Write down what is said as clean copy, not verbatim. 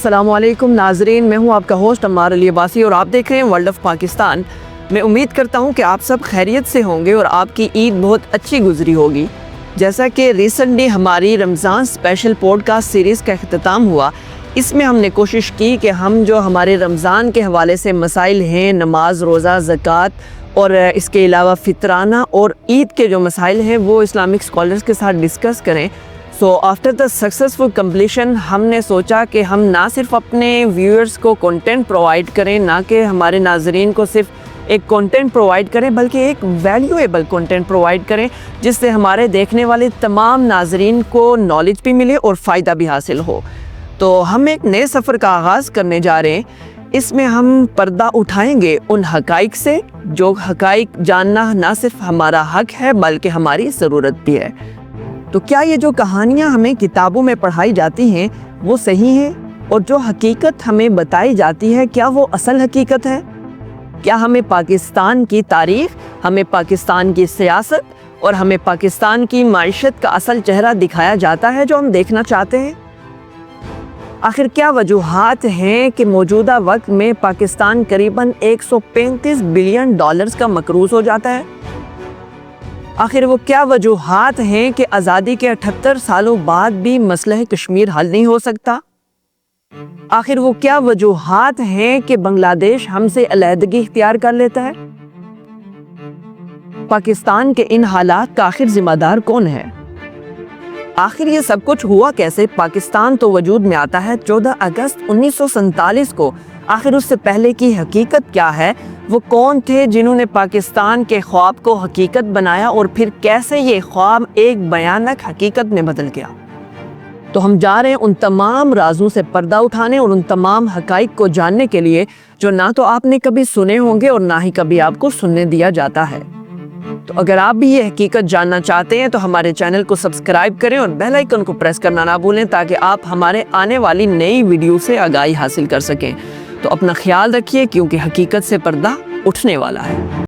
السلام علیکم ناظرین، میں ہوں آپ کا ہوسٹ عمار علی عباسی اور آپ دیکھ رہے ہیں ورلڈ آف پاکستان۔ میں امید کرتا ہوں کہ آپ سب خیریت سے ہوں گے اور آپ کی عید بہت اچھی گزری ہوگی۔ جیسا کہ ریسنٹلی ہماری رمضان اسپیشل پوڈ کاسٹ سیریز کا اختتام ہوا، اس میں ہم نے کوشش کی کہ ہم جو ہمارے رمضان کے حوالے سے مسائل ہیں، نماز، روزہ، زکوٰۃ اور اس کے علاوہ فطرانہ اور عید کے جو مسائل ہیں وہ اسلامک اسکالرز کے ساتھ ڈسکس کریں۔ So after the successful completion ہم نے سوچا کہ ہم نہ صرف اپنے ویورز کو کنٹینٹ پرووائڈ کریں، نہ کہ ہمارے ناظرین کو صرف ایک کنٹینٹ پرووائڈ کریں بلکہ ایک ویلیویبل کنٹینٹ پرووائڈ کریں جس سے ہمارے دیکھنے والے تمام ناظرین کو نالج بھی ملے اور فائدہ بھی حاصل ہو۔ تو ہم ایک نئے سفر کا آغاز کرنے جا رہے ہیں۔ اس میں ہم پردہ اٹھائیں گے ان حقائق سے جو حقائق جاننا نہ صرف ہمارا حق ہے بلکہ ہماری ضرورت بھی ہے۔ تو کیا یہ جو کہانیاں ہمیں کتابوں میں پڑھائی جاتی ہیں وہ صحیح ہیں؟ اور جو حقیقت ہمیں بتائی جاتی ہے کیا وہ اصل حقیقت ہے؟ کیا ہمیں پاکستان کی تاریخ، ہمیں پاکستان کی سیاست اور ہمیں پاکستان کی معیشت کا اصل چہرہ دکھایا جاتا ہے جو ہم دیکھنا چاہتے ہیں؟ آخر کیا وجوہات ہیں کہ موجودہ وقت میں پاکستان قریباً 135 بلین ڈالرز کا مقروض ہو جاتا ہے؟ آخر وہ کیا وجوہات ہیں کہ آزادی کے 78 سالوں بعد بھی مسئلہ کشمیر حل نہیں ہو سکتا؟ آخر وہ کیا وجوہات ہیں کہ بنگلہ دیش ہم سے علیحدگی اختیار کر لیتا ہے؟ پاکستان کے ان حالات کا آخر ذمہ دار کون ہے؟ آخر یہ سب کچھ ہوا کیسے؟ پاکستان تو وجود میں آتا ہے 14 اگست 1947 کو۔ آخر اس سے پہلے کی حقیقت کیا ہے؟ وہ کون تھے جنہوں نے پاکستان کے خواب کو حقیقت بنایا اور پھر کیسے یہ خواب ایک بھیانک حقیقت میں بدل گیا؟ تو ہم جا رہے ہیں ان تمام رازوں سے پردہ اٹھانے اور ان تمام حقائق کو جاننے کے لیے جو نہ تو آپ نے کبھی سنے ہوں گے اور نہ ہی کبھی آپ کو سننے دیا جاتا ہے۔ تو اگر آپ بھی یہ حقیقت جاننا چاہتے ہیں تو ہمارے چینل کو سبسکرائب کریں اور بیل آئیکن کو پریس کرنا نہ بھولیں تاکہ آپ ہمارے آنے والی نئی ویڈیو سے آگاہی حاصل کر سکیں۔ تو اپنا خیال رکھیے کیونکہ حقیقت سے پردہ اٹھنے والا ہے۔